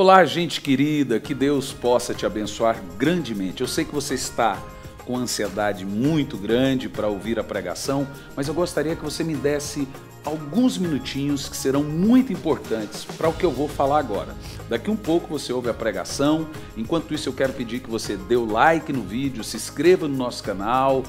Olá, gente querida, que Deus possa te abençoar grandemente. Eu sei que você está com ansiedade muito grande para ouvir a pregação, mas eu gostaria que você me desse alguns minutinhos que serão muito importantes para o que eu vou falar agora. Daqui um pouco você ouve a pregação, enquanto isso eu quero pedir que você dê o like no vídeo, se inscreva no nosso canal,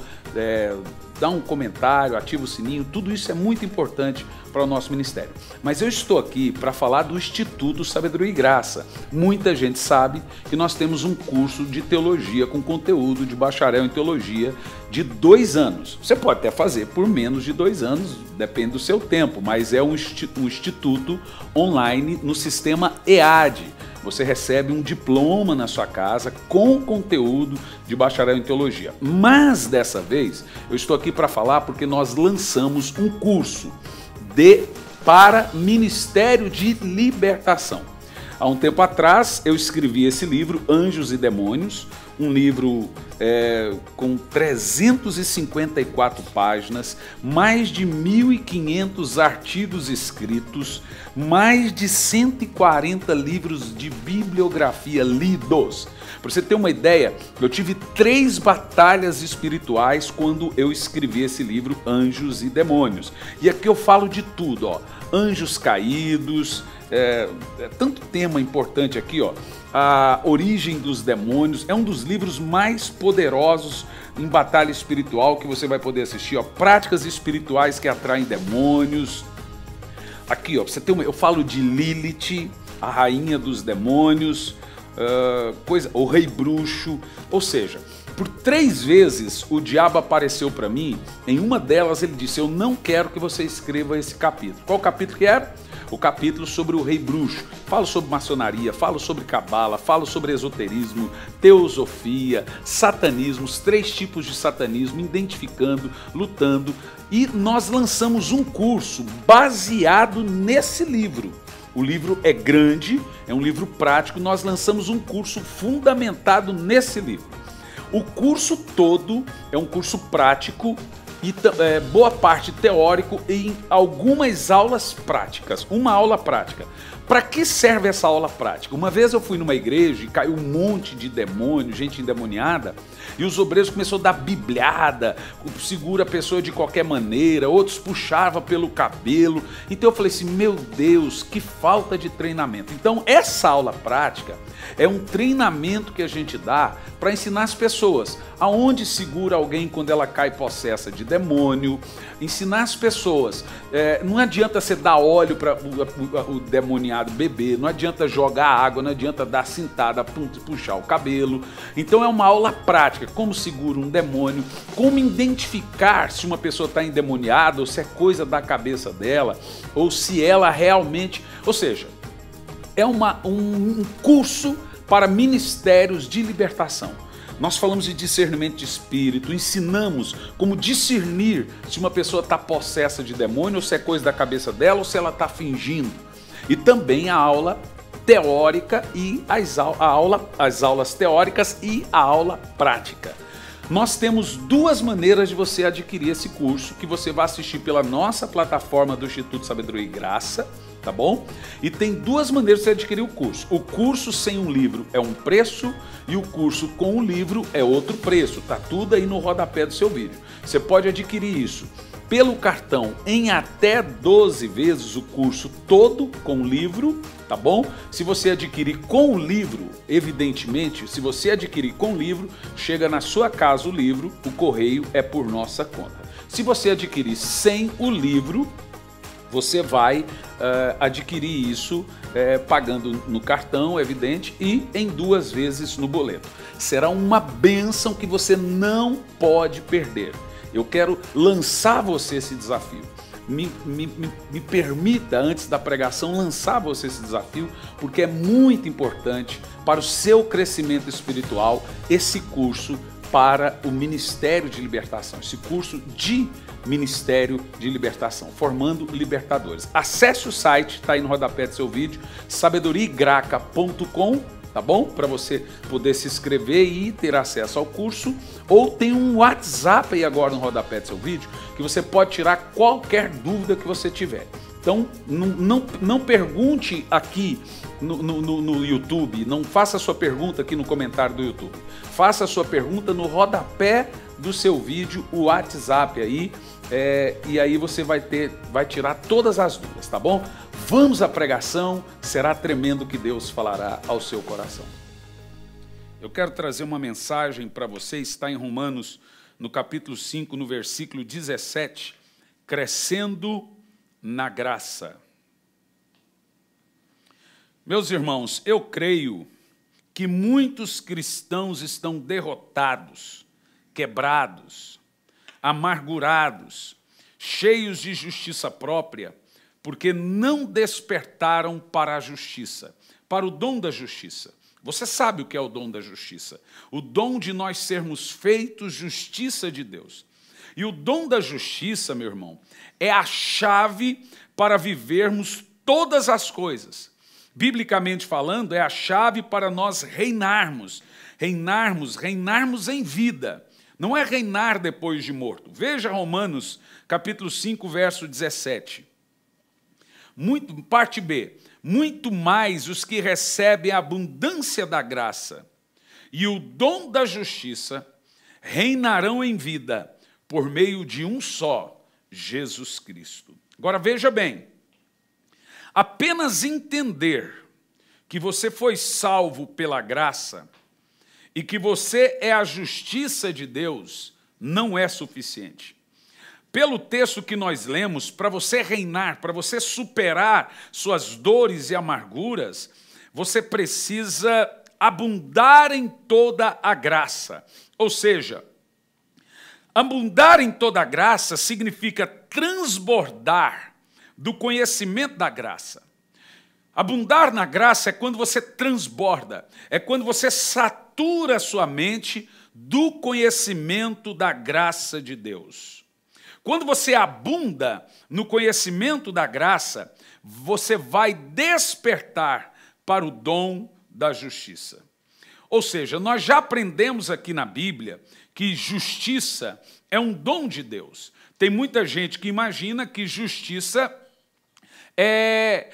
dá um comentário, ativa o sininho, tudo isso é muito importante para o nosso ministério. Mas eu estou aqui para falar do Instituto Sabedoria e Graça. Muita gente sabe que nós temos um curso de teologia com conteúdo de bacharel em teologia de 2 anos. Você pode até fazer por menos de 2 anos, depende do seu tempo, mas é um instituto online no sistema EAD. Você recebe um diploma na sua casa com conteúdo de bacharel em teologia. Mas dessa vez eu estou aqui para falar porque nós lançamos um curso para Ministério de Libertação. Há um tempo atrás eu escrevi esse livro, Anjos e Demônios, um livro com 354 páginas, mais de 1.500 artigos escritos, mais de 140 livros de bibliografia lidos. Para você ter uma ideia, eu tive 3 batalhas espirituais quando eu escrevi esse livro, Anjos e Demônios. E aqui eu falo de tudo, ó, anjos caídos, tanto tema importante aqui, ó. A origem dos demônios, é um dos livros mais poderosos em batalha espiritual que você vai poder assistir, ó, práticas espirituais que atraem demônios. Aqui, ó, você tem eu falo de Lilith, a rainha dos demônios, o rei bruxo, ou seja, por 3 vezes o diabo apareceu para mim. Em uma delas ele disse: eu não quero que você escreva esse capítulo. Qual capítulo que era? O capítulo sobre o rei bruxo. Falo sobre maçonaria, falo sobre cabala, falo sobre esoterismo, teosofia, satanismo, os 3 tipos de satanismo, identificando, lutando. E nós lançamos um curso baseado nesse livro. O livro é grande, é um livro prático, nós lançamos um curso fundamentado nesse livro. O curso todo é um curso prático e boa parte teórico e algumas aulas práticas, uma aula prática. Para que serve essa aula prática? Uma vez eu fui numa igreja e caiu um monte de demônio, gente endemoniada, e os obreiros começaram a dar bibliada, segura a pessoa de qualquer maneira, outros puxavam pelo cabelo. Então eu falei assim, meu Deus, que falta de treinamento. Então essa aula prática é um treinamento que a gente dá para ensinar as pessoas aonde segura alguém quando ela cai possessa de demônio, ensinar as pessoas, não adianta você dar óleo para o demoniado beber, não adianta jogar água, não adianta dar cintada, puxar o cabelo. Então é uma aula prática, como segura um demônio, como identificar se uma pessoa está endemoniada ou se é coisa da cabeça dela, ou se ela realmente, ou seja, é um curso para ministérios de libertação. Nós falamos de discernimento de espírito, ensinamos como discernir se uma pessoa está possessa de demônio, ou se é coisa da cabeça dela, ou se ela está fingindo. E também a aula teórica e as aulas teóricas e a aula prática. Nós temos 2 maneiras de você adquirir esse curso, que você vai assistir pela nossa plataforma do Instituto Sabedoria e Graça, tá bom? E tem 2 maneiras de você adquirir o curso. O curso sem um livro é um preço e o curso com o livro é outro preço. Tá tudo aí no rodapé do seu vídeo. Você pode adquirir isso pelo cartão em até 12 vezes o curso todo com o livro, tá bom? Se você adquirir com o livro, evidentemente, se você adquirir com o livro, chega na sua casa o livro, o correio é por nossa conta. Se você adquirir sem o livro, você vai adquirir isso pagando no cartão, é evidente, e em 2 vezes no boleto. Será uma bênção que você não pode perder. Eu quero lançar você esse desafio. Me permita, antes da pregação, lançar você esse desafio, porque é muito importante para o seu crescimento espiritual esse curso para o Ministério de Libertação, esse curso de Ministério de Libertação, formando libertadores. Acesse o site, está aí no rodapé do seu vídeo, sabedoriagraca.com, tá bom? Para você poder se inscrever e ter acesso ao curso. Ou tem um WhatsApp aí agora no rodapé do seu vídeo, que você pode tirar qualquer dúvida que você tiver. Então, não pergunte aqui no YouTube, não faça a sua pergunta aqui no comentário do YouTube. Faça a sua pergunta no rodapé do seu vídeo, o WhatsApp aí, e aí você vai tirar todas as dúvidas, tá bom? Vamos à pregação, será tremendo que Deus falará ao seu coração. Eu quero trazer uma mensagem para você, está em Romanos, no capítulo 5, no versículo 17, crescendo na graça. Meus irmãos, eu creio que muitos cristãos estão derrotados, quebrados, amargurados, cheios de justiça própria, porque não despertaram para a justiça, para o dom da justiça. Você sabe o que é o dom da justiça? O dom de nós sermos feitos justiça de Deus. E o dom da justiça, meu irmão, é a chave para vivermos todas as coisas. Biblicamente falando, é a chave para nós reinarmos em vida. Não é reinar depois de morto. Veja Romanos, capítulo 5, verso 17. Parte B. Muito mais os que recebem a abundância da graça e o dom da justiça reinarão em vida por meio de um só, Jesus Cristo. Agora veja bem, apenas entender que você foi salvo pela graça e que você é a justiça de Deus não é suficiente. Pelo texto que nós lemos, para você reinar, para você superar suas dores e amarguras, você precisa abundar em toda a graça. Ou seja, abundar em toda a graça significa transbordar do conhecimento da graça. Abundar na graça é quando você transborda, é quando você satura a sua mente do conhecimento da graça de Deus. Quando você abunda no conhecimento da graça, você vai despertar para o dom da justiça. Ou seja, nós já aprendemos aqui na Bíblia que justiça é um dom de Deus. Tem muita gente que imagina que justiça é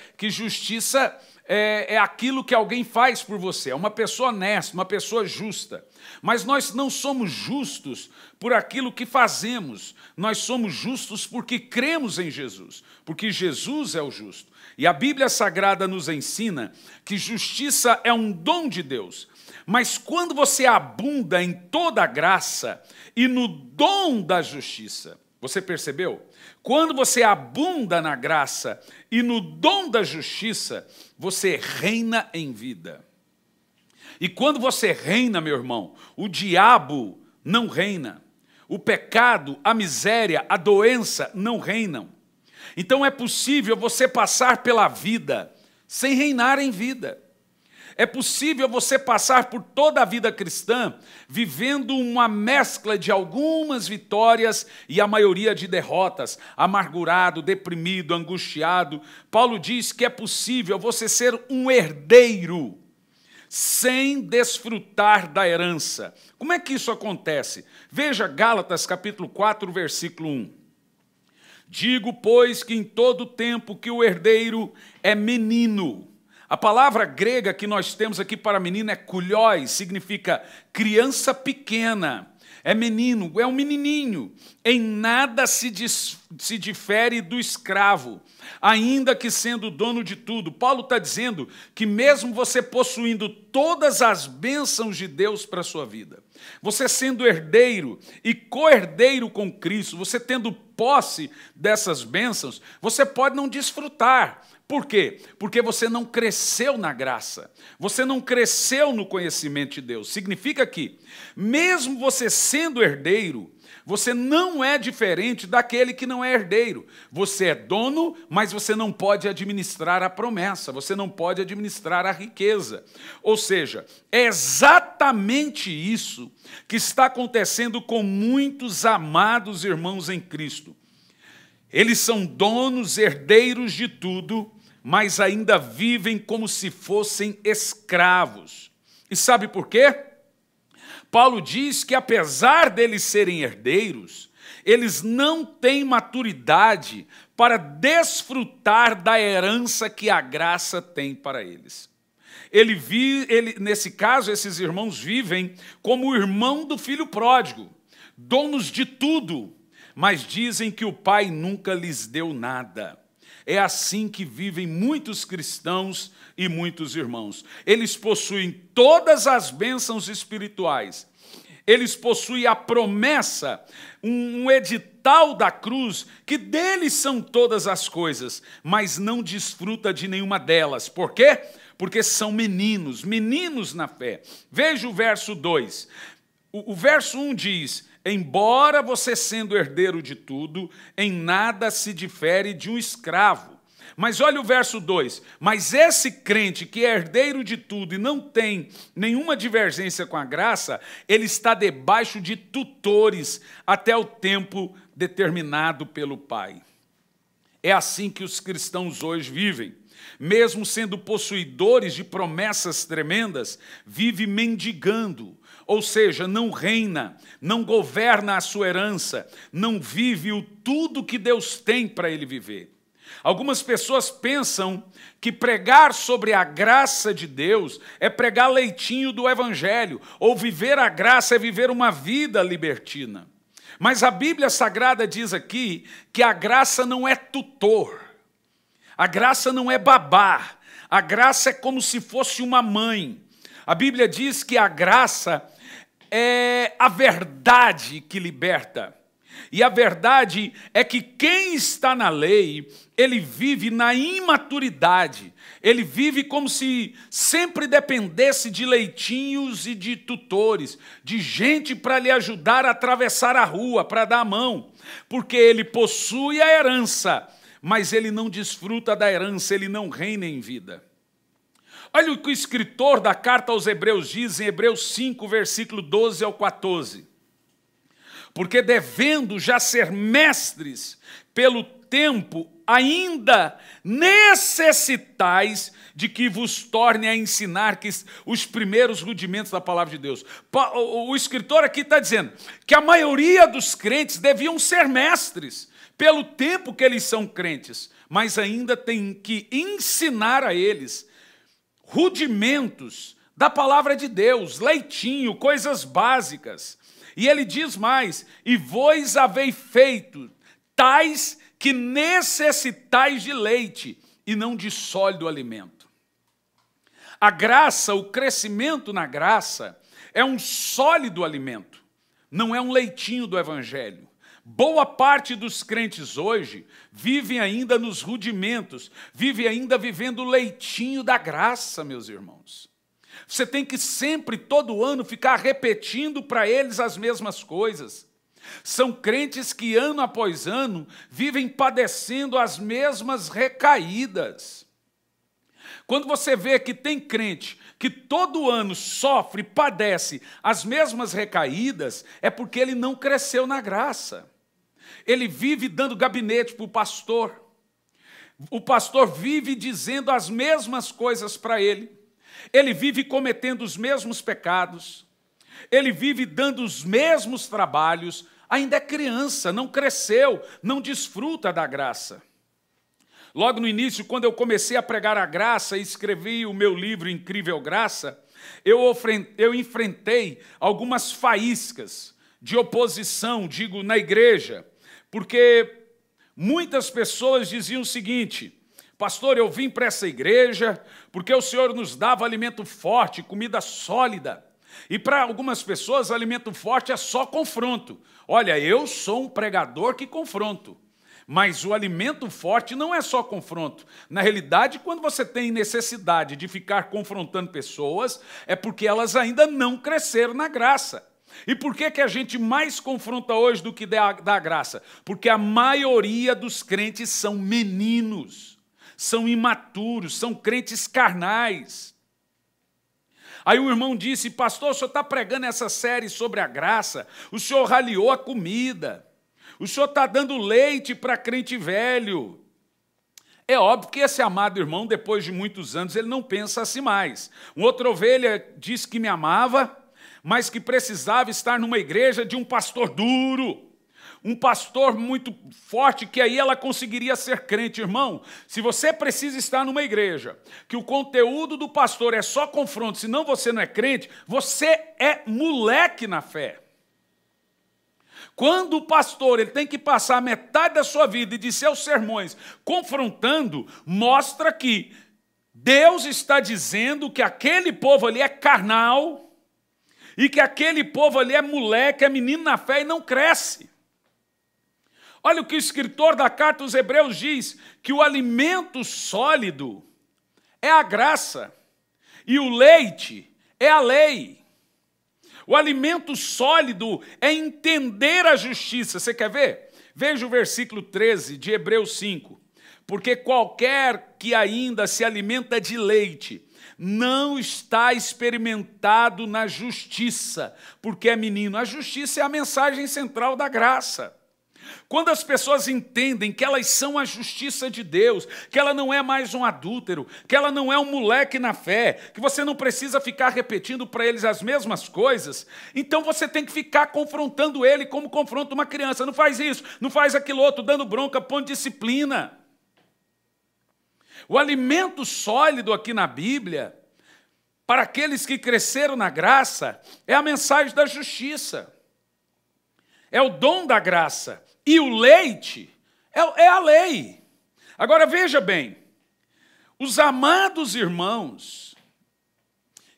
aquilo que alguém faz por você, é uma pessoa honesta, uma pessoa justa. Mas nós não somos justos por aquilo que fazemos, nós somos justos porque cremos em Jesus, porque Jesus é o justo. E a Bíblia Sagrada nos ensina que justiça é um dom de Deus. Mas quando você abunda em toda a graça e no dom da justiça, você percebeu? Quando você abunda na graça e no dom da justiça, você reina em vida. E quando você reina, meu irmão, o diabo não reina. O pecado, a miséria, a doença não reinam. Então é possível você passar pela vida sem reinar em vida. É possível você passar por toda a vida cristã vivendo uma mescla de algumas vitórias e a maioria de derrotas, amargurado, deprimido, angustiado. Paulo diz que é possível você ser um herdeiro sem desfrutar da herança. Como é que isso acontece? Veja Gálatas capítulo 4, versículo 1. Digo, pois, que em todo tempo que o herdeiro é menino. A palavra grega que nós temos aqui para menino é kulhoi, significa criança pequena. É menino, é um menininho. Em nada se difere do escravo, ainda que sendo dono de tudo. Paulo está dizendo que mesmo você possuindo todas as bênçãos de Deus para a sua vida, você sendo herdeiro e co-herdeiro com Cristo, você tendo posse dessas bênçãos, você pode não desfrutar. Por quê? Porque você não cresceu na graça, você não cresceu no conhecimento de Deus. Significa que, mesmo você sendo herdeiro, você não é diferente daquele que não é herdeiro. Você é dono, mas você não pode administrar a promessa, você não pode administrar a riqueza. Ou seja, é exatamente isso que está acontecendo com muitos amados irmãos em Cristo. Eles são donos, herdeiros de tudo, mas ainda vivem como se fossem escravos. E sabe por quê? Paulo diz que, apesar deles serem herdeiros, eles não têm maturidade para desfrutar da herança que a graça tem para eles. Nesse caso, esses irmãos vivem como o irmão do filho pródigo, donos de tudo, mas dizem que o pai nunca lhes deu nada. É assim que vivem muitos cristãos e muitos irmãos. Eles possuem todas as bênçãos espirituais. Eles possuem a promessa, um edital da cruz, que deles são todas as coisas, mas não desfruta de nenhuma delas. Por quê? Porque são meninos, meninos na fé. Veja o verso 2. O verso 1 diz: embora você sendo herdeiro de tudo, em nada se difere de um escravo. Mas olha o verso 2. Mas esse crente que é herdeiro de tudo e não tem nenhuma divergência com a graça, ele está debaixo de tutores até o tempo determinado pelo Pai. É assim que os cristãos hoje vivem. Mesmo sendo possuidores de promessas tremendas, vive mendigando. Ou seja, não reina, não governa a sua herança, não vive o tudo que Deus tem para ele viver. Algumas pessoas pensam que pregar sobre a graça de Deus é pregar leitinho do Evangelho, ou viver a graça é viver uma vida libertina. Mas a Bíblia Sagrada diz aqui que a graça não é tutor, a graça não é babá, a graça é como se fosse uma mãe. A Bíblia diz que a graça é a verdade que liberta. E a verdade é que quem está na lei, ele vive na imaturidade. Ele vive como se sempre dependesse de leitinhos e de tutores, de gente para lhe ajudar a atravessar a rua, para dar a mão. Porque ele possui a herança, mas ele não desfruta da herança, ele não reina em vida. Olha o que o escritor da carta aos Hebreus diz em Hebreus 5, versículo 12 ao 14. Porque devendo já ser mestres pelo tempo, ainda necessitais de que vos torne a ensinar os primeiros rudimentos da palavra de Deus. O escritor aqui está dizendo que a maioria dos crentes deviam ser mestres pelo tempo que eles são crentes, mas ainda tem que ensinar a eles rudimentos da palavra de Deus, leitinho, coisas básicas. E ele diz mais: e vós haveis feito tais que necessitais de leite e não de sólido alimento. A graça, o crescimento na graça, é um sólido alimento, não é um leitinho do Evangelho. Boa parte dos crentes hoje vivem ainda nos rudimentos, vivem ainda vivendo o leitinho da graça, meus irmãos. Você tem que sempre, todo ano, ficar repetindo para eles as mesmas coisas. São crentes que, ano após ano, vivem padecendo as mesmas recaídas. Quando você vê que tem crente que todo ano sofre, padece as mesmas recaídas, é porque ele não cresceu na graça. Ele vive dando gabinete para o pastor. O pastor vive dizendo as mesmas coisas para ele. Ele vive cometendo os mesmos pecados. Ele vive dando os mesmos trabalhos. Ainda é criança, não cresceu, não desfruta da graça. Logo no início, quando eu comecei a pregar a graça e escrevi o meu livro Incrível Graça, eu enfrentei algumas faíscas de oposição, digo, na igreja, porque muitas pessoas diziam o seguinte: pastor, eu vim para essa igreja porque o Senhor nos dava alimento forte, comida sólida. E para algumas pessoas, alimento forte é só confronto. Olha, eu sou um pregador que confronto. Mas o alimento forte não é só confronto. Na realidade, quando você tem necessidade de ficar confrontando pessoas, é porque elas ainda não cresceram na graça. E por que a gente mais confronta hoje do que dá graça? Porque a maioria dos crentes são meninos, são imaturos, são crentes carnais. Aí o irmão disse: pastor, o senhor está pregando essa série sobre a graça, o senhor raliou a comida, o senhor está dando leite para crente velho. É óbvio que esse amado irmão, depois de muitos anos, ele não pensa assim mais. Uma outra ovelha disse que me amava, mas que precisava estar numa igreja de um pastor duro. um pastor muito forte, que aí ela conseguiria ser crente. Irmão, se você precisa estar numa igreja, que o conteúdo do pastor é só confronto, senão você não é crente, você é moleque na fé. Quando o pastor ele tem que passar metade da sua vida e de seus sermões confrontando, mostra que Deus está dizendo que aquele povo ali é carnal e que aquele povo ali é moleque, é menino na fé e não cresce. Olha o que o escritor da carta aos Hebreus diz, que o alimento sólido é a graça e o leite é a lei. O alimento sólido é entender a justiça. Você quer ver? Veja o versículo 13 de Hebreus 5. Porque qualquer que ainda se alimenta de leite não está experimentado na justiça, porque é menino. A justiça é a mensagem central da graça. Quando as pessoas entendem que elas são a justiça de Deus, que ela não é mais um adúltero, que ela não é um moleque na fé, que você não precisa ficar repetindo para eles as mesmas coisas, então você tem que ficar confrontando ele como confronta uma criança. Não faz isso, não faz aquilo outro, dando bronca, pondo disciplina. O alimento sólido aqui na Bíblia, para aqueles que cresceram na graça, é a mensagem da justiça. É o dom da graça. E o leite é a lei. Agora veja bem, os amados irmãos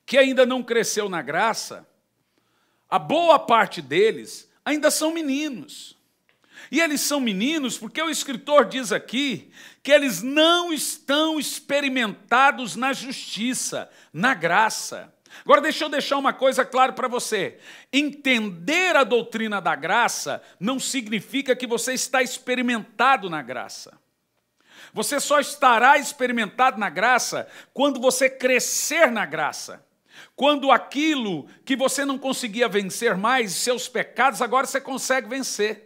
que ainda não cresceu na graça, a boa parte deles ainda são meninos. E eles são meninos porque o escritor diz aqui que eles não estão experimentados na justiça, na graça. Agora deixa eu deixar uma coisa clara para você. Entender a doutrina da graça não significa que você está experimentado na graça. Você só estará experimentado na graça quando você crescer na graça. Quando aquilo que você não conseguia vencer mais, seus pecados, agora você consegue vencer.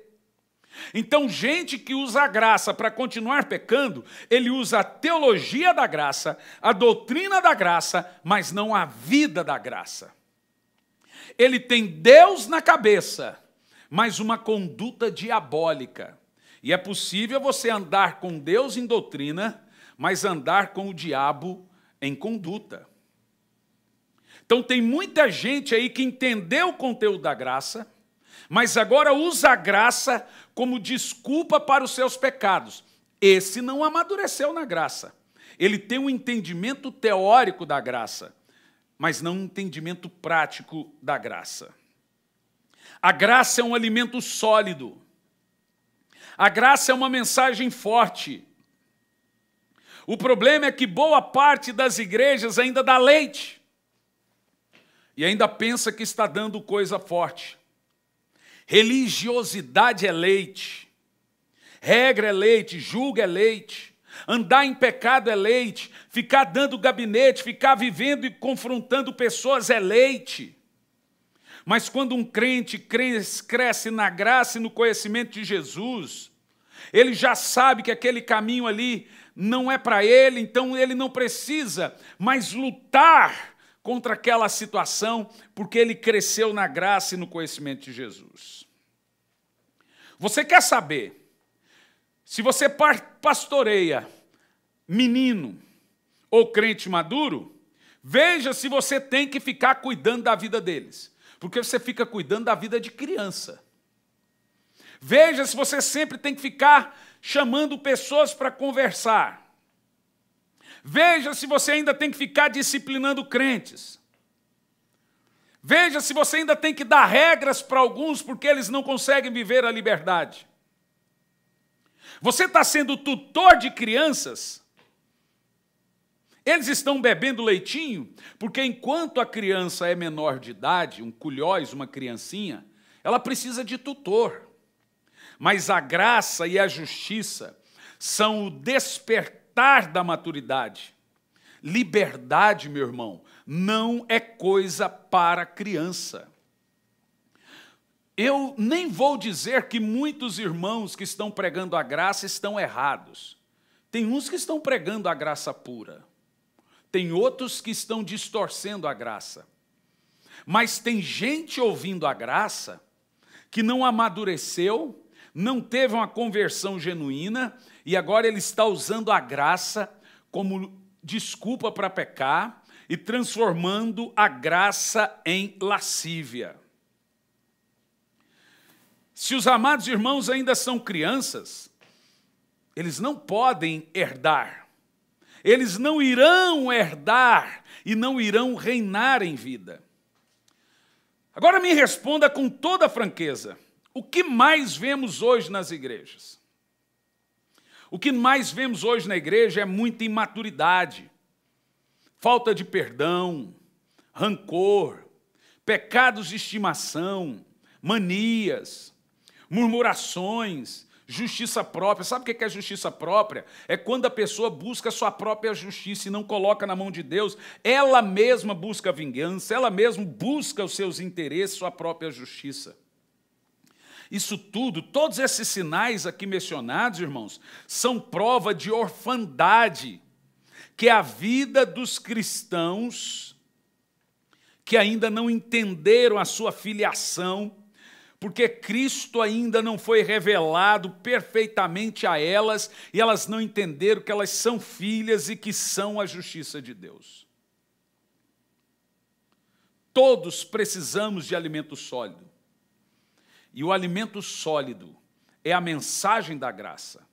Então, gente que usa a graça para continuar pecando, ele usa a teologia da graça, a doutrina da graça, mas não a vida da graça. Ele tem Deus na cabeça, mas uma conduta diabólica. E é possível você andar com Deus em doutrina, mas andar com o diabo em conduta. Então, tem muita gente aí que entendeu o conteúdo da graça, mas agora usa a graça como desculpa para os seus pecados. Esse não amadureceu na graça. Ele tem um entendimento teórico da graça, mas não um entendimento prático da graça. A graça é um alimento sólido. A graça é uma mensagem forte. O problema é que boa parte das igrejas ainda dá leite e ainda pensa que está dando coisa forte. Religiosidade é leite, regra é leite, julga é leite, andar em pecado é leite, ficar dando gabinete, ficar vivendo e confrontando pessoas é leite. Mas quando um crente cresce na graça e no conhecimento de Jesus, ele já sabe que aquele caminho ali não é para ele, então ele não precisa mais lutar contra aquela situação, porque ele cresceu na graça e no conhecimento de Jesus. Você quer saber se você pastoreia menino ou crente maduro? Veja se você tem que ficar cuidando da vida deles, porque você fica cuidando da vida de criança. Veja se você sempre tem que ficar chamando pessoas para conversar. Veja se você ainda tem que ficar disciplinando crentes. Veja se você ainda tem que dar regras para alguns porque eles não conseguem viver a liberdade. Você está sendo tutor de crianças? Eles estão bebendo leitinho? Porque enquanto a criança é menor de idade, um culhóis, uma criancinha, ela precisa de tutor. Mas a graça e a justiça são o despertar da maturidade. Liberdade, meu irmão, não é coisa para criança. Eu nem vou dizer que muitos irmãos que estão pregando a graça estão errados. Tem uns que estão pregando a graça pura. Tem outros que estão distorcendo a graça. Mas tem gente ouvindo a graça que não amadureceu, não teve uma conversão genuína e agora ele está usando a graça como desculpa para pecar e transformando a graça em lascívia. Se os amados irmãos ainda são crianças, eles não podem herdar. Eles não irão herdar e não irão reinar em vida. Agora me responda com toda franqueza. O que mais vemos hoje nas igrejas? O que mais vemos hoje na igreja é muita imaturidade, falta de perdão, rancor, pecados de estimação, manias, murmurações, justiça própria. Sabe o que é justiça própria? É quando a pessoa busca a sua própria justiça e não coloca na mão de Deus. Ela mesma busca a vingança, ela mesma busca os seus interesses, sua própria justiça. Isso tudo, todos esses sinais aqui mencionados, irmãos, são prova de orfandade, que é a vida dos cristãos que ainda não entenderam a sua filiação, porque Cristo ainda não foi revelado perfeitamente a elas e elas não entenderam que elas são filhas e que são a justiça de Deus. Todos precisamos de alimento sólido. E o alimento sólido é a mensagem da graça,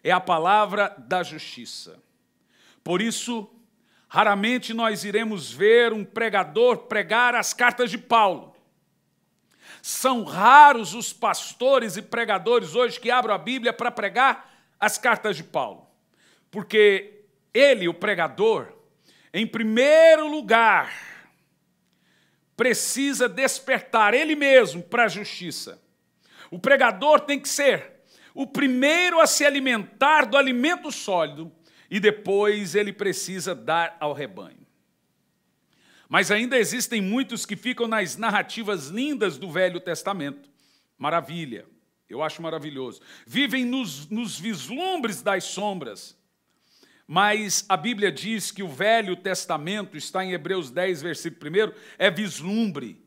é a palavra da justiça. Por isso, raramente nós iremos ver um pregador pregar as cartas de Paulo. São raros os pastores e pregadores hoje que abrem a Bíblia para pregar as cartas de Paulo. Porque ele, o pregador, em primeiro lugar, precisa despertar ele mesmo para a justiça. O pregador tem que ser o primeiro a se alimentar do alimento sólido e depois ele precisa dar ao rebanho. Mas ainda existem muitos que ficam nas narrativas lindas do Velho Testamento. Maravilha, eu acho maravilhoso. Vivem nos vislumbres das sombras. Mas a Bíblia diz que o Velho Testamento, está em Hebreus 10, versículo 1, é vislumbre,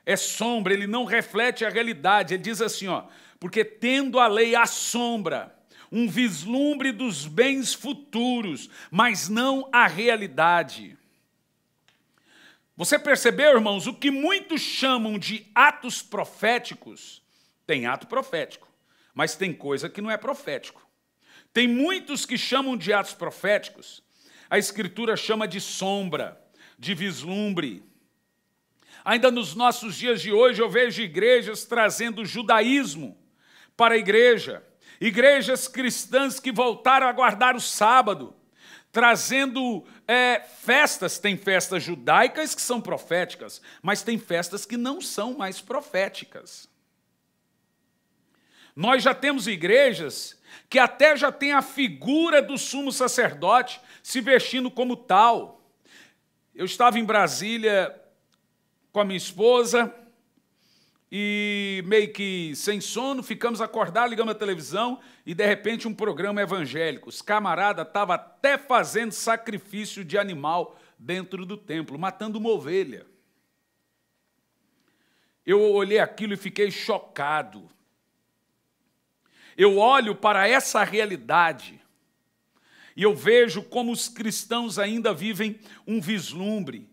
é sombra, ele não reflete a realidade. Ele diz assim, ó, porque tendo a lei a sombra, um vislumbre dos bens futuros, mas não a realidade. Você percebeu, irmãos, o que muitos chamam de atos proféticos? Tem ato profético, mas tem coisa que não é profético. Tem muitos que chamam de atos proféticos, a Escritura chama de sombra, de vislumbre. Ainda nos nossos dias de hoje eu vejo igrejas trazendo judaísmo para a igreja, igrejas cristãs que voltaram a guardar o sábado, trazendo festas. Tem festas judaicas que são proféticas, mas tem festas que não são mais proféticas. Nós já temos igrejas que até já tem a figura do sumo sacerdote se vestindo como tal. Eu estava em Brasília com a minha esposa e meio que sem sono, ficamos acordados, ligamos a televisão e de repente um programa evangélico. Os camaradas estavam até fazendo sacrifício de animal dentro do templo, matando uma ovelha. Eu olhei aquilo e fiquei chocado. Eu olho para essa realidade e eu vejo como os cristãos ainda vivem um vislumbre,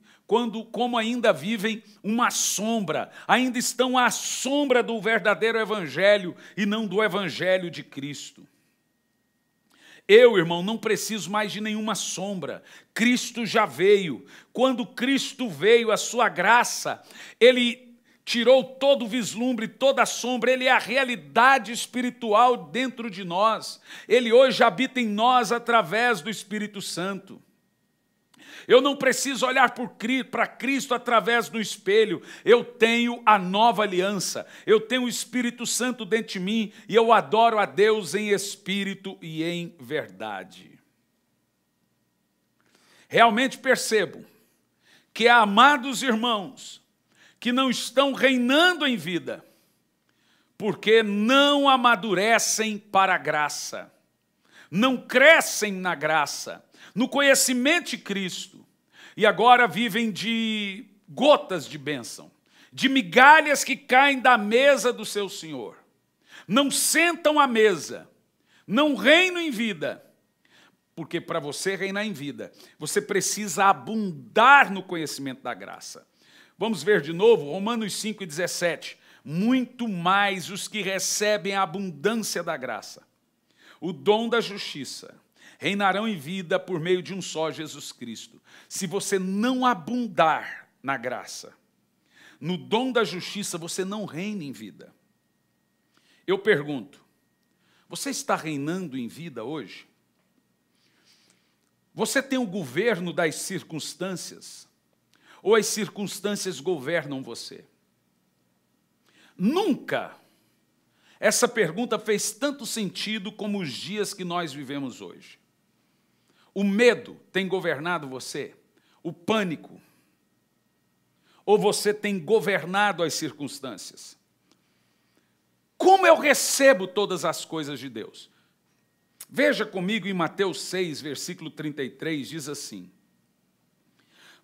como ainda vivem uma sombra, ainda estão à sombra do verdadeiro evangelho e não do evangelho de Cristo. Eu, irmão, não preciso mais de nenhuma sombra. Cristo já veio. Quando Cristo veio, a sua graça, Ele tirou todo o vislumbre, toda a sombra. Ele é a realidade espiritual dentro de nós. Ele hoje habita em nós através do Espírito Santo. Eu não preciso olhar para Cristo através do espelho. Eu tenho a nova aliança. Eu tenho o Espírito Santo dentro de mim e eu adoro a Deus em espírito e em verdade. Realmente percebo que há amados irmãos que não estão reinando em vida, porque não amadurecem para a graça, não crescem na graça, no conhecimento de Cristo, e agora vivem de gotas de bênção, de migalhas que caem da mesa do seu Senhor. não sentam à mesa, não reinam em vida. Porque para você reinar em vida, você precisa abundar no conhecimento da graça. Vamos ver de novo, Romanos 5:17. Muito mais os que recebem a abundância da graça, o dom da justiça, reinarão em vida por meio de um só Jesus Cristo. Se você não abundar na graça, no dom da justiça, você não reina em vida. Eu pergunto, você está reinando em vida hoje? Você tem o governo das circunstâncias? Ou as circunstâncias governam você? Nunca essa pergunta fez tanto sentido como os dias que nós vivemos hoje. O medo tem governado você? O pânico? Ou você tem governado as circunstâncias? Como eu recebo todas as coisas de Deus? Veja comigo em Mateus 6, versículo 33, diz assim: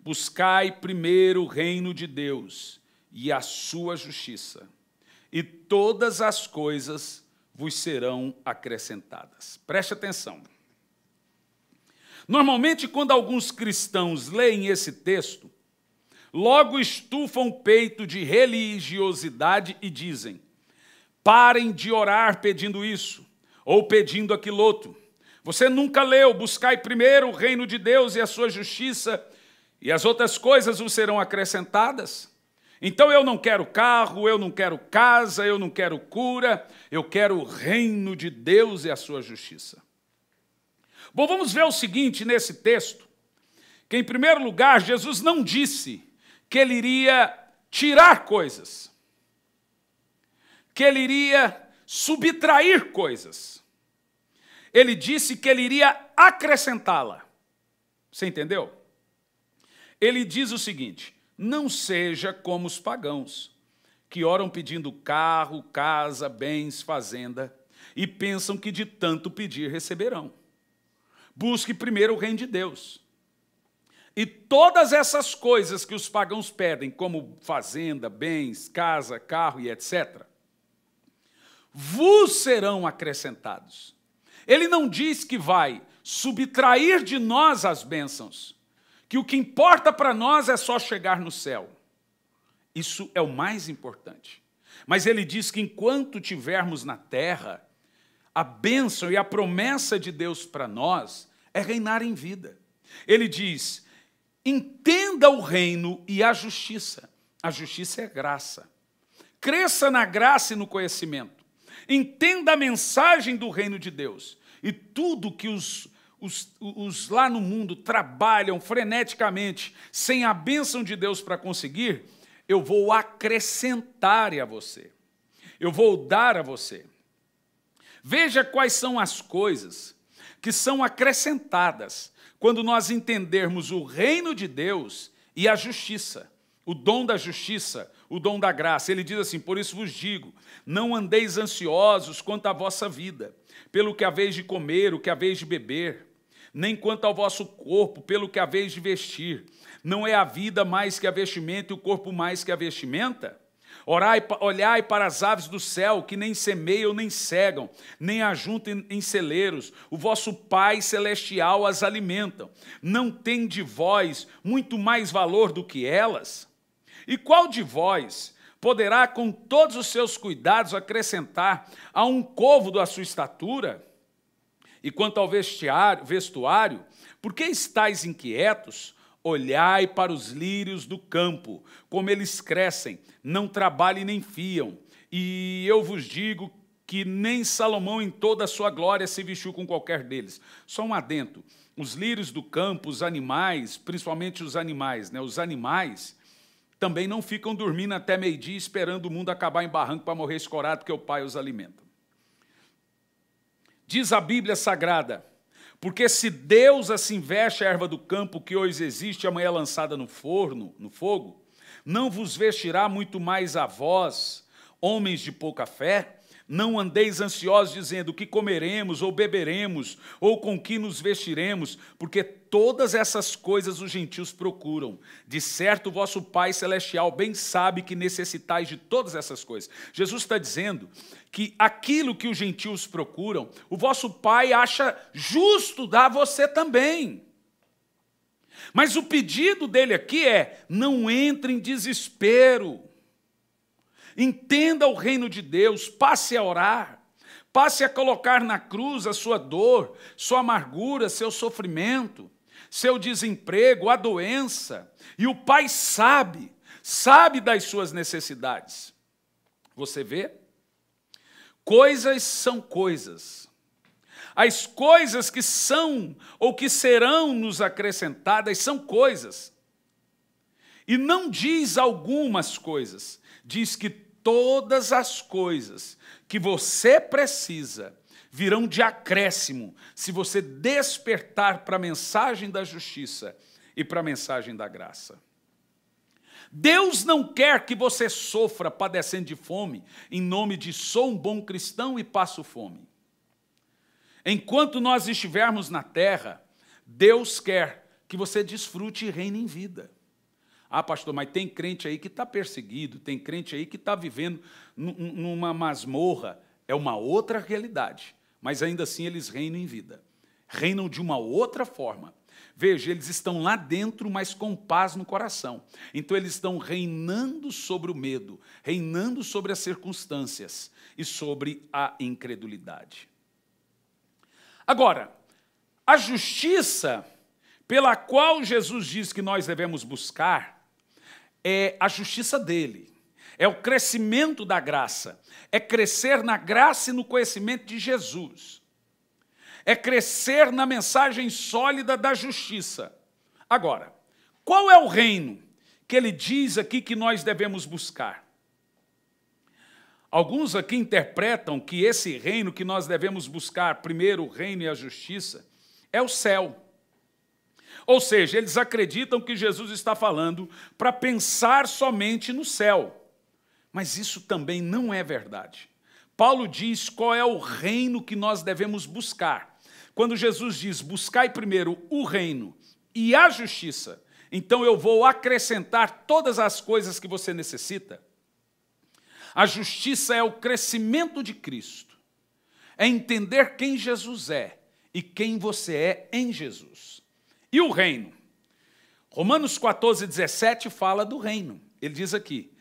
buscai primeiro o reino de Deus e a sua justiça, e todas as coisas vos serão acrescentadas. Preste atenção. Normalmente, quando alguns cristãos leem esse texto, logo estufam o peito de religiosidade e dizem: parem de orar pedindo isso, ou pedindo aquilo outro. Você nunca leu, buscai primeiro o reino de Deus e a sua justiça, e as outras coisas vos serão acrescentadas? Então eu não quero carro, eu não quero casa, eu não quero cura, eu quero o reino de Deus e a sua justiça. Bom, vamos ver o seguinte nesse texto, que em primeiro lugar Jesus não disse que ele iria tirar coisas, que ele iria subtrair coisas. Ele disse que ele iria acrescentá-la. Você entendeu? Ele diz o seguinte: não seja como os pagãos, que oram pedindo carro, casa, bens, fazenda, e pensam que de tanto pedir receberão. Busque primeiro o reino de Deus. E todas essas coisas que os pagãos pedem, como fazenda, bens, casa, carro e etc., vos serão acrescentados. Ele não diz que vai subtrair de nós as bênçãos, que o que importa para nós é só chegar no céu. Isso é o mais importante. Mas ele diz que enquanto tivermos na terra, a bênção e a promessa de Deus para nós é reinar em vida. Ele diz: entenda o reino e a justiça. A justiça é graça. Cresça na graça e no conhecimento. Entenda a mensagem do reino de Deus. E tudo que os lá no mundo trabalham freneticamente, sem a bênção de Deus para conseguir, eu vou acrescentar a você. Eu vou dar a você. Veja quais são as coisas que são acrescentadas quando nós entendermos o reino de Deus e a justiça, o dom da justiça, o dom da graça. Ele diz assim: por isso vos digo, não andeis ansiosos quanto à vossa vida, pelo que haveis de comer, o que haveis de beber, nem quanto ao vosso corpo, pelo que haveis de vestir. Não é a vida mais que a vestimenta e o corpo mais que a vestimenta? Olhai para as aves do céu, que nem semeiam, nem cegam, nem ajuntam em celeiros. O vosso Pai Celestial as alimenta. Não tem de vós muito mais valor do que elas? E qual de vós poderá, com todos os seus cuidados, acrescentar a um côvado a sua estatura? E quanto ao vestuário, por que estáis inquietos? Olhai para os lírios do campo, como eles crescem, não trabalham nem fiam. E eu vos digo que nem Salomão em toda a sua glória se vestiu com qualquer deles. Só um adendo: os lírios do campo, os animais, principalmente os animais, os animais também não ficam dormindo até meio-dia esperando o mundo acabar em barranco para morrer escorado, porque o Pai os alimenta. Diz a Bíblia Sagrada: porque se Deus assim veste a erva do campo que hoje existe, amanhã é lançada no forno, no fogo, não vos vestirá muito mais a vós, homens de pouca fé? Não andeis ansiosos dizendo: o que comeremos, ou beberemos, ou com que nos vestiremos, porque todas essas coisas os gentios procuram. De certo, o vosso Pai Celestial bem sabe que necessitais de todas essas coisas. Jesus está dizendo que aquilo que os gentios procuram, o vosso Pai acha justo dar a você também. Mas o pedido dele aqui é: não entre em desespero. Entenda o reino de Deus, passe a orar. Passe a colocar na cruz a sua dor, sua amargura, seu sofrimento, seu desemprego, a doença. E o Pai sabe das suas necessidades. Você vê? Coisas são coisas. As coisas que são ou que serão nos acrescentadas são coisas. E não diz algumas coisas, diz que todas as coisas que você precisa virão de acréscimo se você despertar para a mensagem da justiça e para a mensagem da graça. Deus não quer que você sofra padecendo de fome em nome de sou um bom cristão e passo fome. Enquanto nós estivermos na terra, Deus quer que você desfrute e reine em vida. Ah, pastor, mas tem crente aí que está perseguido, tem crente aí que está vivendo numa masmorra. É uma outra realidade, mas ainda assim eles reinam em vida. Reinam de uma outra forma. Veja, eles estão lá dentro, mas com paz no coração. Então eles estão reinando sobre o medo, reinando sobre as circunstâncias e sobre a incredulidade. Agora, a justiça pela qual Jesus diz que nós devemos buscar é a justiça dele, é o crescimento da graça, é crescer na graça e no conhecimento de Jesus, é crescer na mensagem sólida da justiça. Agora, qual é o reino que ele diz aqui que nós devemos buscar? Alguns aqui interpretam que esse reino que nós devemos buscar, primeiro o reino e a justiça, é o céu. Ou seja, eles acreditam que Jesus está falando para pensar somente no céu. Mas isso também não é verdade. Paulo diz qual é o reino que nós devemos buscar. Quando Jesus diz, buscai primeiro o reino e a justiça, então eu vou acrescentar todas as coisas que você necessita. A justiça é o crescimento de Cristo. É entender quem Jesus é e quem você é em Jesus. E o reino? Romanos 14, 17 fala do reino. Ele diz aqui,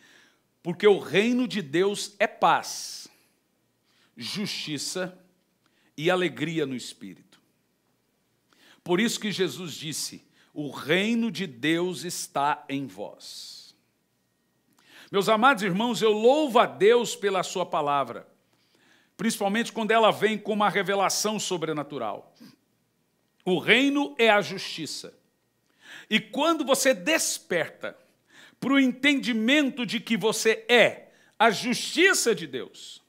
porque o reino de Deus é paz, justiça e alegria no Espírito. Por isso que Jesus disse, o reino de Deus está em vós. Meus amados irmãos, eu louvo a Deus pela sua palavra, principalmente quando ela vem com uma revelação sobrenatural. O reino é a justiça. E quando você desperta para o entendimento de que você é a justiça de Deus,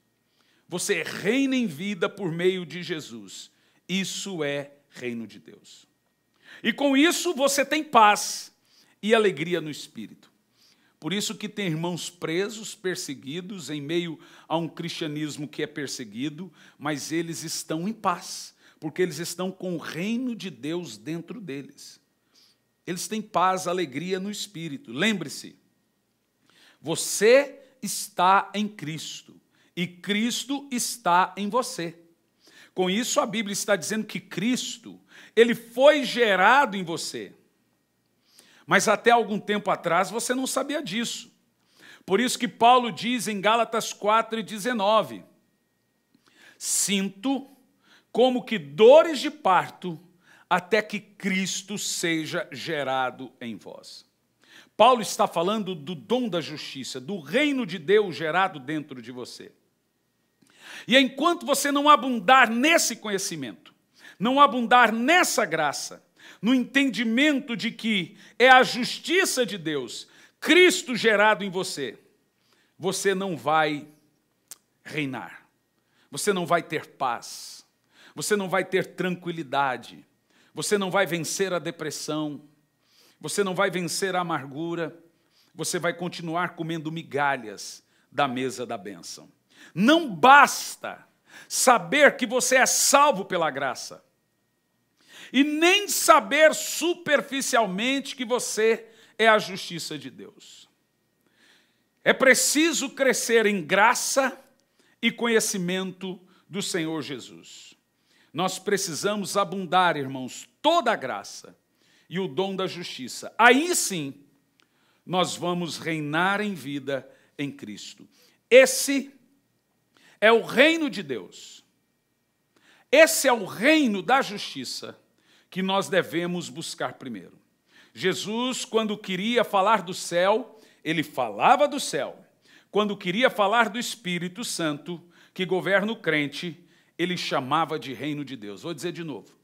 você reina em vida por meio de Jesus. Isso é reino de Deus. E com isso você tem paz e alegria no Espírito. Por isso que tem irmãos presos, perseguidos, em meio a um cristianismo que é perseguido, mas eles estão em paz, porque eles estão com o reino de Deus dentro deles. Eles têm paz, alegria no Espírito. Lembre-se, você está em Cristo e Cristo está em você. Com isso, a Bíblia está dizendo que Cristo, ele foi gerado em você. Mas até algum tempo atrás você não sabia disso. Por isso que Paulo diz em Gálatas 4:19, sinto como que dores de parto, até que Cristo seja gerado em vós. Paulo está falando do dom da justiça, do reino de Deus gerado dentro de você. E enquanto você não abundar nesse conhecimento, não abundar nessa graça, no entendimento de que é a justiça de Deus, Cristo gerado em você, você não vai reinar, você não vai ter paz, você não vai ter tranquilidade, você não vai vencer a depressão, você não vai vencer a amargura, você vai continuar comendo migalhas da mesa da bênção. Não basta saber que você é salvo pela graça. e nem saber superficialmente que você é a justiça de Deus. É preciso crescer em graça e conhecimento do Senhor Jesus. Nós precisamos abundar, irmãos, toda a graça e o dom da justiça. Aí sim, nós vamos reinar em vida em Cristo. Esse é o reino de Deus. Esse é o reino da justiça que nós devemos buscar primeiro. Jesus, quando queria falar do céu, ele falava do céu. Quando queria falar do Espírito Santo, que governa o crente, ele chamava de reino de Deus. Vou dizer de novo.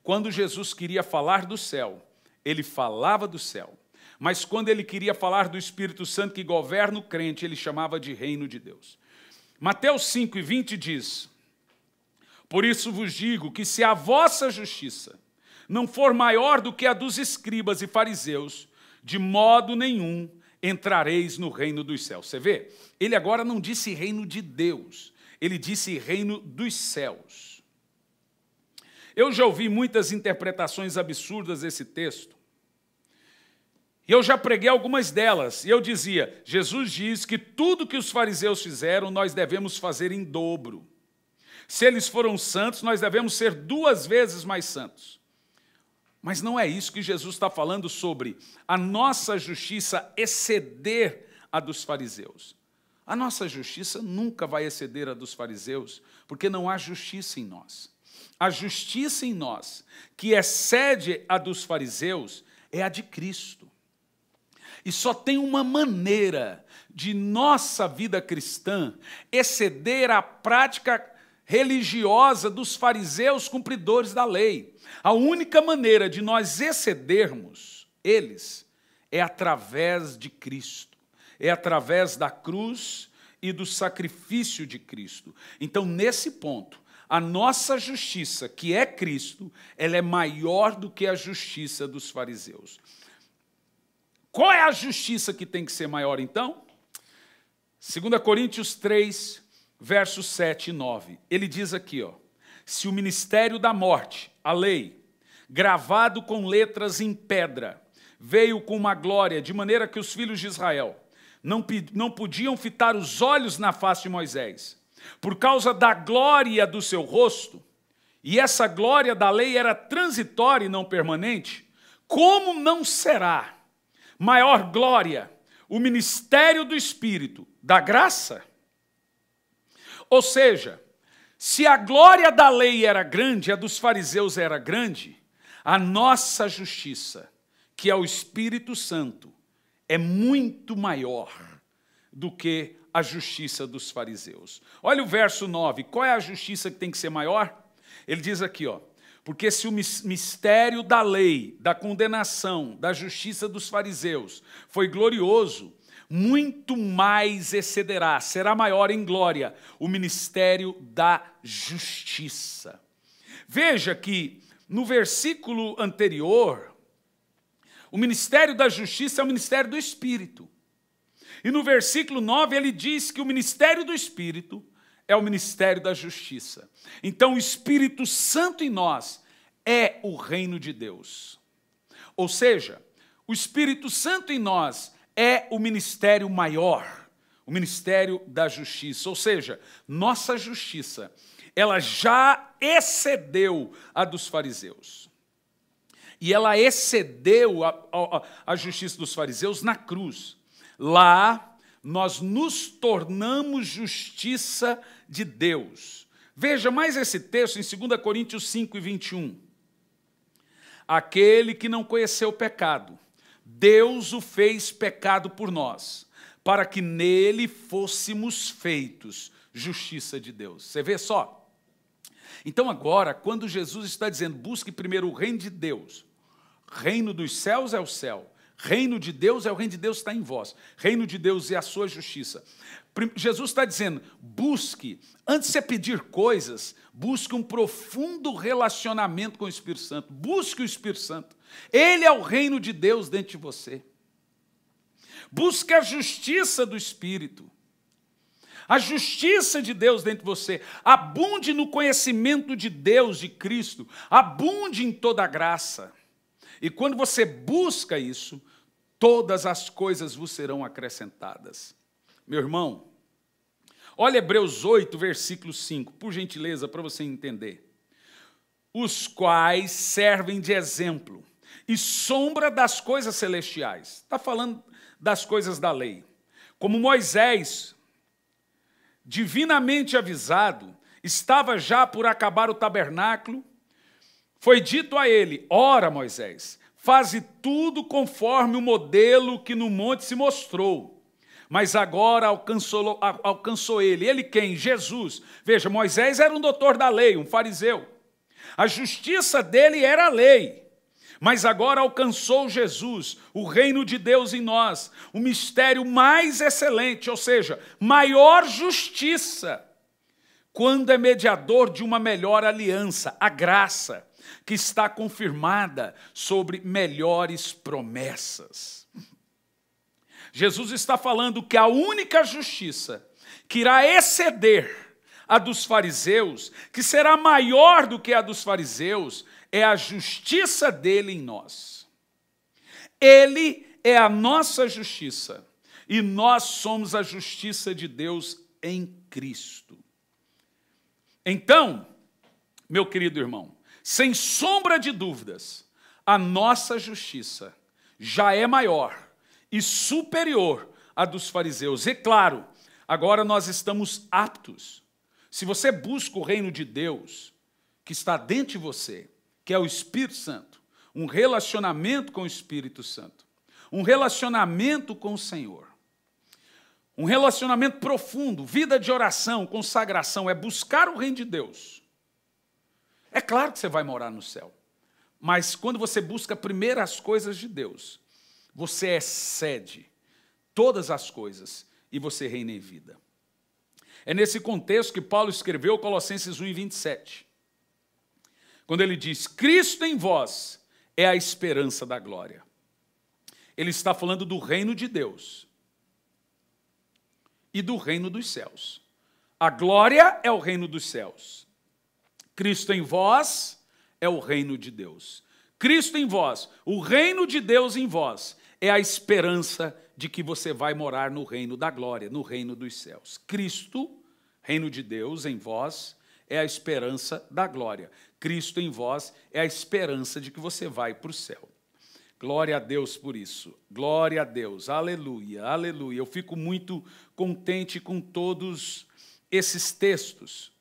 Quando Jesus queria falar do céu, ele falava do céu. Mas quando ele queria falar do Espírito Santo que governa o crente, ele chamava de reino de Deus. Mateus 5:20 diz: por isso vos digo que se a vossa justiça não for maior do que a dos escribas e fariseus, de modo nenhum entrareis no reino dos céus. Você vê? Ele agora não disse reino de Deus, ele disse reino dos céus. Eu já ouvi muitas interpretações absurdas desse texto. E eu já preguei algumas delas. E eu dizia, Jesus diz que tudo que os fariseus fizeram, nós devemos fazer em dobro. Se eles foram santos, nós devemos ser 2 vezes mais santos. Mas não é isso que Jesus está falando sobre a nossa justiça exceder a dos fariseus. A nossa justiça nunca vai exceder a dos fariseus, porque não há justiça em nós. A justiça em nós, que excede a dos fariseus, é a de Cristo. E só tem uma maneira de nossa vida cristã exceder a prática religiosa dos fariseus cumpridores da lei. A única maneira de nós excedermos eles é através de Cristo, é através da cruz e do sacrifício de Cristo. Então, nesse ponto, a nossa justiça, que é Cristo, ela é maior do que a justiça dos fariseus. Qual é a justiça que tem que ser maior, então? 2 Coríntios 3, versos 7 e 9. Ele diz aqui, se o ministério da morte, a lei, gravado com letras em pedra, veio com uma glória, de maneira que os filhos de Israel não podiam fitar os olhos na face de Moisés, por causa da glória do seu rosto, e essa glória da lei era transitória e não permanente, como não será maior glória o ministério do Espírito, da graça? Ou seja, se a glória da lei era grande, a dos fariseus era grande, a nossa justiça, que é o Espírito Santo, é muito maior do que a justiça dos fariseus. Olha o verso 9, qual é a justiça que tem que ser maior? Ele diz aqui, porque se o mistério da lei, da condenação, da justiça dos fariseus foi glorioso, muito mais excederá, será maior em glória, o ministério da justiça. Veja que no versículo anterior, o ministério da justiça é o ministério do Espírito. E no versículo 9 ele diz que o ministério do Espírito é o ministério da justiça. Então o Espírito Santo em nós é o reino de Deus. Ou seja, o Espírito Santo em nós é o ministério maior, o ministério da justiça. Ou seja, nossa justiça, ela já excedeu a dos fariseus. E ela excedeu a justiça dos fariseus na cruz. Lá, nós nos tornamos justiça de Deus. Veja mais esse texto em 2 Coríntios 5:21. Aquele que não conheceu o pecado, Deus o fez pecado por nós, para que nele fôssemos feitos justiça de Deus. Você vê só? Então agora, quando Jesus está dizendo, busque primeiro o reino de Deus, reino dos céus é o céu, reino de Deus é o reino de Deus que está em vós, reino de Deus é a sua justiça. Jesus está dizendo, busque, antes de você pedir coisas, busque um profundo relacionamento com o Espírito Santo, busque o Espírito Santo, ele é o reino de Deus dentro de você. Busque a justiça do Espírito. a justiça de Deus dentro de você, abunde no conhecimento de Deus, de Cristo, abunde em toda a graça. E quando você busca isso, todas as coisas vos serão acrescentadas. Meu irmão, olha Hebreus 8, versículo 5, por gentileza, para você entender. Os quais servem de exemplo e sombra das coisas celestiais. Está falando das coisas da lei. Como Moisés, divinamente avisado, estava já por acabar o tabernáculo, foi dito a ele: ora, Moisés, faze tudo conforme o modelo que no monte se mostrou. Mas agora alcançou ele. Ele quem? Jesus. Veja, Moisés era um doutor da lei, um fariseu. A justiça dele era a lei. Mas agora alcançou Jesus, o reino de Deus em nós, o mistério mais excelente, ou seja, maior justiça, quando é mediador de uma melhor aliança, a graça, que está confirmada sobre melhores promessas. Jesus está falando que a única justiça que irá exceder a dos fariseus, que será maior do que a dos fariseus, é a justiça dele em nós. Ele é a nossa justiça e nós somos a justiça de Deus em Cristo. Então, meu querido irmão, sem sombra de dúvidas, a nossa justiça já é maior e superior à dos fariseus. E claro, agora nós estamos aptos. Se você busca o reino de Deus, que está dentro de você, que é o Espírito Santo, um relacionamento com o Espírito Santo, um relacionamento com o Senhor, um relacionamento profundo, vida de oração, consagração, é buscar o reino de Deus. É claro que você vai morar no céu, mas quando você busca primeiro as coisas de Deus, você excede todas as coisas e você reina em vida. É nesse contexto que Paulo escreveu Colossenses 1:27. Quando ele diz, Cristo em vós é a esperança da glória. Ele está falando do reino de Deus e do reino dos céus. A glória é o reino dos céus. Cristo em vós é o reino de Deus. Cristo em vós, o reino de Deus em vós, é a esperança de que você vai morar no reino da glória, no reino dos céus. Cristo, reino de Deus em vós, é a esperança da glória. Cristo em vós é a esperança de que você vai para o céu. Glória a Deus por isso. Glória a Deus. Aleluia, aleluia. Eu fico muito contente com todos esses textos.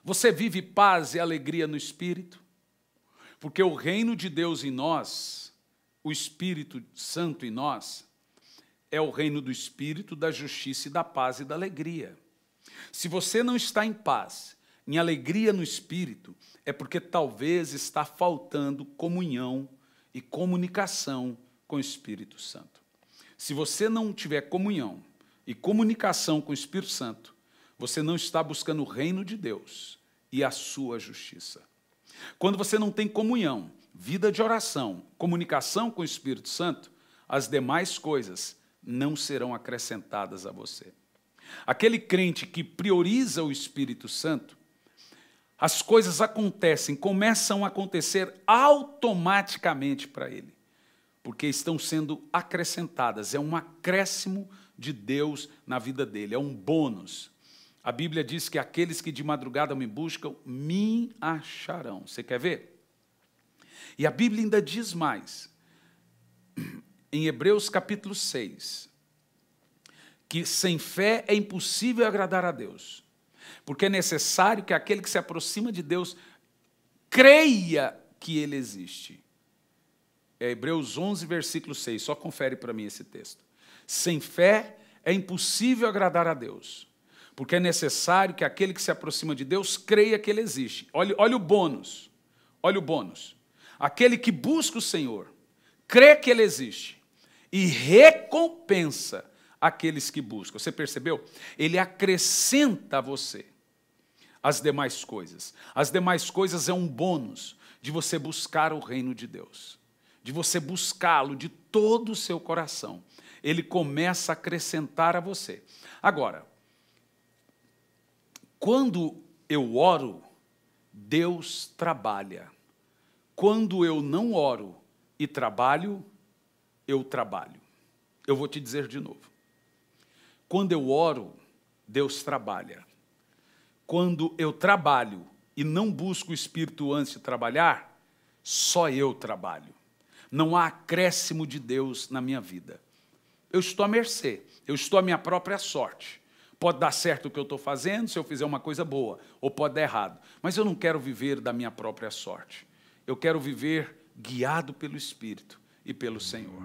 Você vive paz e alegria no Espírito? Porque o reino de Deus em nós, o Espírito Santo em nós, é o reino do Espírito, da justiça e da paz e da alegria. Se você não está em paz, em alegria no Espírito, é porque talvez está faltando comunhão e comunicação com o Espírito Santo. Se você não tiver comunhão e comunicação com o Espírito Santo, você não está buscando o reino de Deus e a sua justiça. Quando você não tem comunhão, vida de oração, comunicação com o Espírito Santo, as demais coisas não serão acrescentadas a você. Aquele crente que prioriza o Espírito Santo, as coisas acontecem, começam a acontecer automaticamente para ele, porque estão sendo acrescentadas, é um acréscimo de Deus na vida dele, é um bônus. A Bíblia diz que aqueles que de madrugada me buscam, me acharão. Você quer ver? E a Bíblia ainda diz mais, em Hebreus capítulo 6, que sem fé é impossível agradar a Deus, porque é necessário que aquele que se aproxima de Deus creia que Ele existe. É Hebreus 11, versículo 6, só confere para mim esse texto. Sem fé é impossível agradar a Deus, porque é necessário que aquele que se aproxima de Deus creia que Ele existe. Olha o bônus, olha o bônus. Aquele que busca o Senhor, crê que Ele existe e recompensa aqueles que buscam. Você percebeu? Ele acrescenta a você as demais coisas. As demais coisas é um bônus de você buscar o reino de Deus, de você buscá-lo de todo o seu coração. Ele começa a acrescentar a você. Agora, Quando eu oro, Deus trabalha. Quando eu não oro e trabalho, eu trabalho. Eu vou te dizer de novo. Quando eu oro, Deus trabalha. Quando eu trabalho e não busco o Espírito antes de trabalhar, só eu trabalho. Não há acréscimo de Deus na minha vida. Eu estou à mercê, eu estou à minha própria sorte. Pode dar certo o que eu estou fazendo, se eu fizer uma coisa boa, ou pode dar errado. Mas eu não quero viver da minha própria sorte. Eu quero viver guiado pelo Espírito e pelo Senhor.